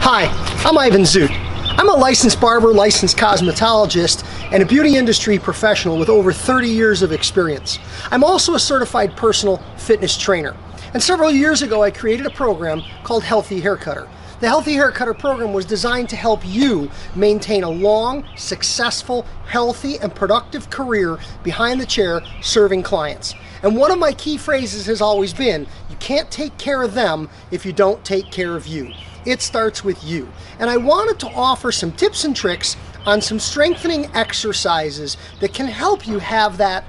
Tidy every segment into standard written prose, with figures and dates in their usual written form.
Hi, I'm Ivan Zoot. I'm a licensed barber, licensed cosmetologist, and a beauty industry professional with over 30 years of experience. I'm also a certified personal fitness trainer. And several years ago, I created a program called Healthy Haircutter. The Healthy Haircutter program was designed to help you maintain a long, successful, healthy, and productive career behind the chair serving clients. And one of my key phrases has always been, you can't take care of them if you don't take care of you. It starts with you. And I wanted to offer some tips and tricks on some strengthening exercises that can help you have that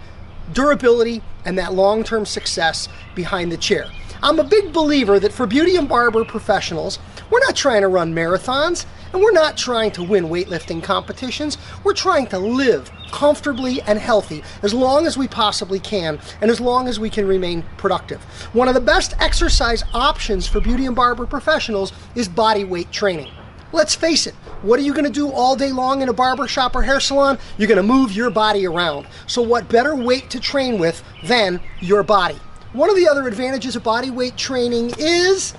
durability and that long-term success behind the chair. I'm a big believer that for beauty and barber professionals, we're not trying to run marathons and we're not trying to win weightlifting competitions. We're trying to live comfortably and healthy as long as we possibly can and as long as we can remain productive. One of the best exercise options for beauty and barber professionals is body weight training. Let's face it, what are you going to do all day long in a barber shop or hair salon? You're going to move your body around. So what better weight to train with than your body? One of the other advantages of body weight training is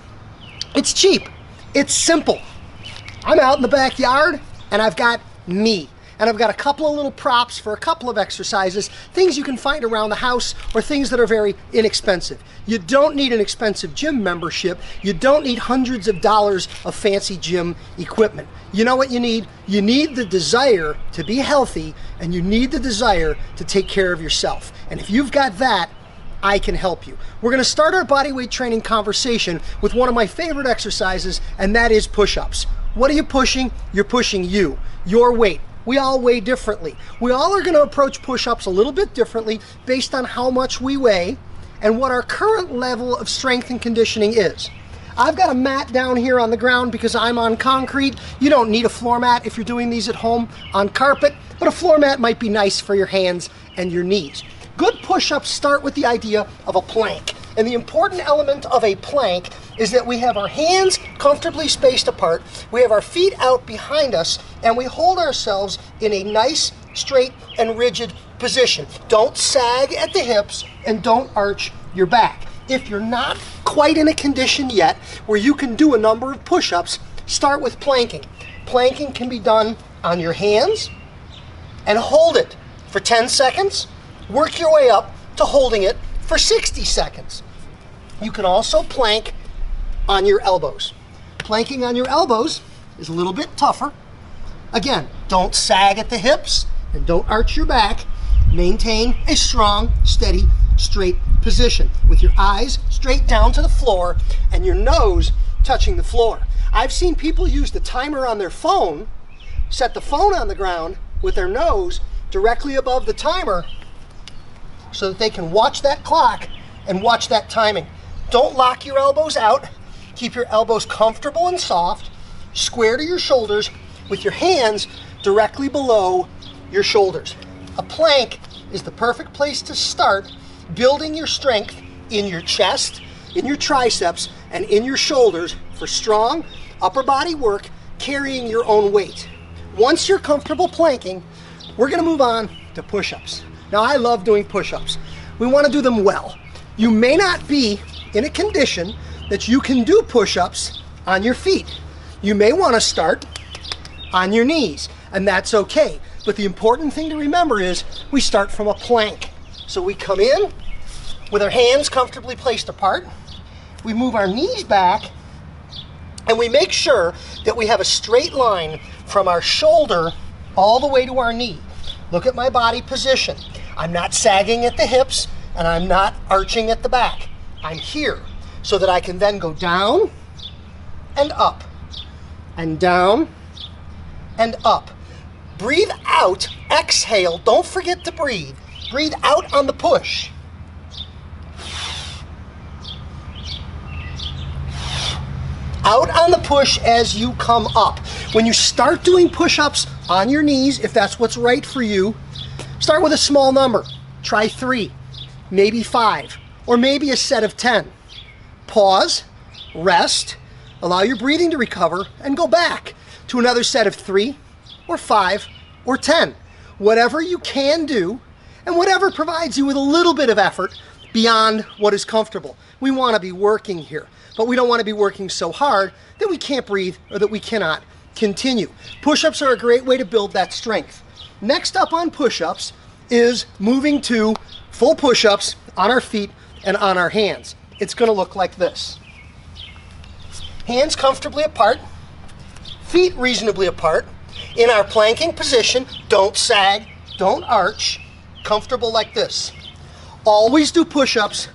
it's cheap. It's simple. I'm out in the backyard and I've got me. And I've got a couple of little props for a couple of exercises, things you can find around the house or things that are very inexpensive. You don't need an expensive gym membership. You don't need hundreds of dollars of fancy gym equipment. You know what you need? You need the desire to be healthy and you need the desire to take care of yourself. And if you've got that, I can help you. We're going to start our body weight training conversation with one of my favorite exercises, and that is push-ups. What are you pushing? You're pushing you, your weight. We all weigh differently. We all are going to approach push-ups a little bit differently based on how much we weigh and what our current level of strength and conditioning is. I've got a mat down here on the ground because I'm on concrete. You don't need a floor mat if you're doing these at home on carpet, but a floor mat might be nice for your hands and your knees. Good push-ups start with the idea of a plank. And the important element of a plank is that we have our hands comfortably spaced apart, we have our feet out behind us, and we hold ourselves in a nice, straight, and rigid position. Don't sag at the hips and don't arch your back. If you're not quite in a condition yet where you can do a number of push-ups, start with planking. Planking can be done on your hands and hold it for 10 seconds. Work your way up to holding it for 60 seconds. You can also plank on your elbows. Planking on your elbows is a little bit tougher. Again, don't sag at the hips and don't arch your back. Maintain a strong, steady, straight position with your eyes straight down to the floor and your nose touching the floor. I've seen people use the timer on their phone, set the phone on the ground with their nose directly above the timer so that they can watch that clock and watch that timing. Don't lock your elbows out. Keep your elbows comfortable and soft, square to your shoulders with your hands directly below your shoulders. A plank is the perfect place to start building your strength in your chest, in your triceps, and in your shoulders for strong upper body work carrying your own weight. Once you're comfortable planking, we're going to move on to push-ups. Now, I love doing push-ups. We want to do them well. You may not be in a condition that you can do push-ups on your feet. You may want to start on your knees, and that's okay. But the important thing to remember is we start from a plank. So we come in with our hands comfortably placed apart. We move our knees back, and we make sure that we have a straight line from our shoulder all the way to our knee. Look at my body position. I'm not sagging at the hips and I'm not arching at the back. I'm here so that I can then go down and up and down and up. Breathe out, exhale, don't forget to breathe. Breathe out on the push. Out on the push as you come up. When you start doing push-ups on your knees, if that's what's right for you, start with a small number. Try 3, maybe 5, or maybe a set of 10. Pause, rest, allow your breathing to recover, and go back to another set of 3, or 5, or 10. Whatever you can do, and whatever provides you with a little bit of effort beyond what is comfortable. We want to be working here. but we don't want to be working so hard that we can't breathe or that we cannot continue. Push-ups are a great way to build that strength. Next up on push-ups is moving to full push-ups on our feet and on our hands. It's going to look like this. Hands comfortably apart, feet reasonably apart. In our planking position, don't sag, don't arch, comfortable like this. Always do push-ups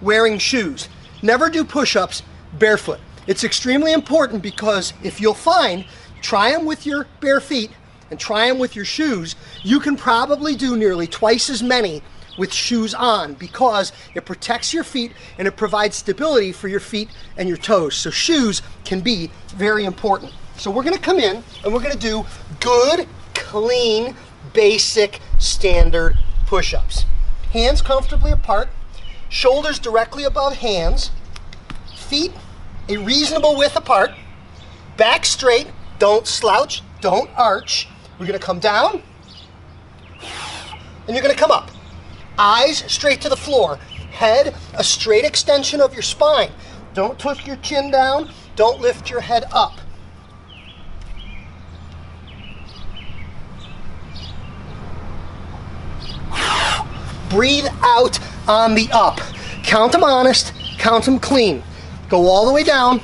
wearing shoes. Never do push-ups barefoot. It's extremely important because if you'll find, try them with your bare feet and try them with your shoes, you can probably do nearly twice as many with shoes on because it protects your feet and it provides stability for your feet and your toes. So shoes can be very important. So we're going to come in and we're going to do good, clean, basic, standard push-ups. Hands comfortably apart, shoulders directly above hands, feet a reasonable width apart, back straight, don't slouch, don't arch. We're going to come down and you're going to come up. Eyes straight to the floor, head a straight extension of your spine. Don't tuck your chin down, don't lift your head up. Breathe out on the up. Count them honest, count them clean. Go all the way down,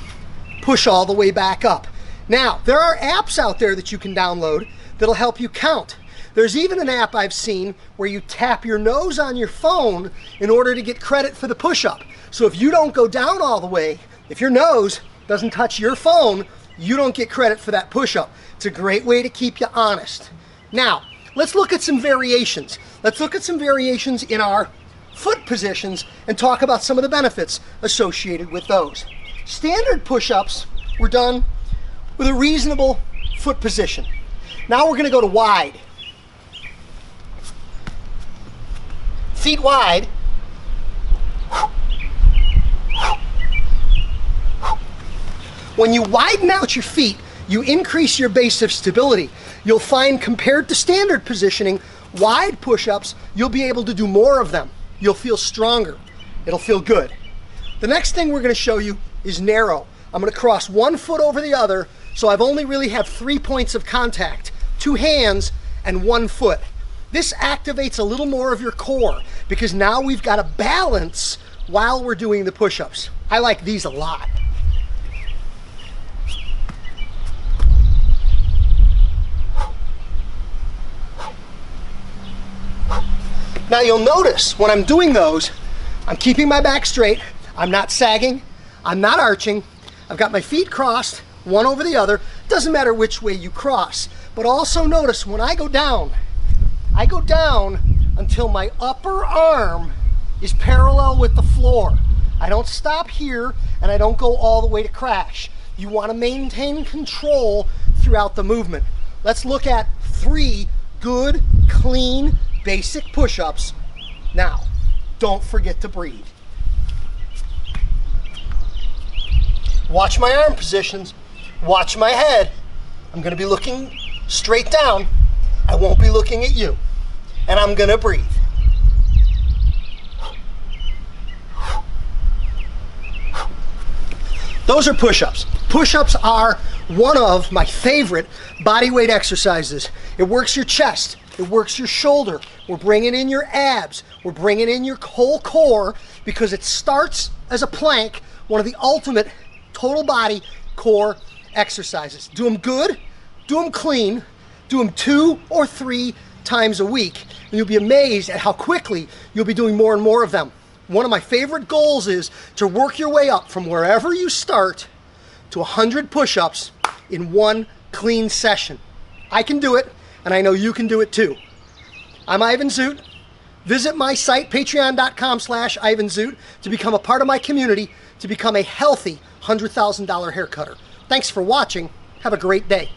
push all the way back up. Now, there are apps out there that you can download that'll help you count. There's even an app I've seen where you tap your nose on your phone in order to get credit for the push-up. So if you don't go down all the way, if your nose doesn't touch your phone, you don't get credit for that push-up. It's a great way to keep you honest. Now, let's look at some variations. Let's look at some variations in our foot positions and talk about some of the benefits associated with those. Standard push-ups were done with a reasonable foot position. Now we're going to go to wide. Feet wide. When you widen out your feet, you increase your base of stability. You'll find compared to standard positioning, wide push-ups, you'll be able to do more of them. You'll feel stronger. It'll feel good. The next thing we're going to show you is narrow. I'm going to cross one foot over the other, so I've only really have 3 points of contact, 2 hands and 1 foot. This activates a little more of your core because now we've got a balance while we're doing the push-ups. I like these a lot. Now you'll notice when I'm doing those, I'm keeping my back straight, I'm not sagging, I'm not arching, I've got my feet crossed, one over the other. Doesn't matter which way you cross. But also notice when I go down until my upper arm is parallel with the floor. I don't stop here and I don't go all the way to crash. You want to maintain control throughout the movement. Let's look at 3 good, clean, basic push-ups. Now, don't forget to breathe. Watch my arm positions. Watch my head. I'm going to be looking straight down. I won't be looking at you. And I'm going to breathe. Those are push-ups. Push-ups are one of my favorite body weight exercises. It works your chest. It works your shoulder. We're bringing in your abs. We're bringing in your whole core because it starts as a plank, one of the ultimate total body core exercises. Do them good, do them clean, do them 2 or 3 times a week, and you'll be amazed at how quickly you'll be doing more and more of them. One of my favorite goals is to work your way up from wherever you start to 100 push-ups in one clean session. I can do it, and I know you can do it too. I'm Ivan Zoot. Visit my site, patreon.com/Ivan Zoot, to become a part of my community, to become a healthy $100,000 hair cutter. Thanks for watching. Have a great day.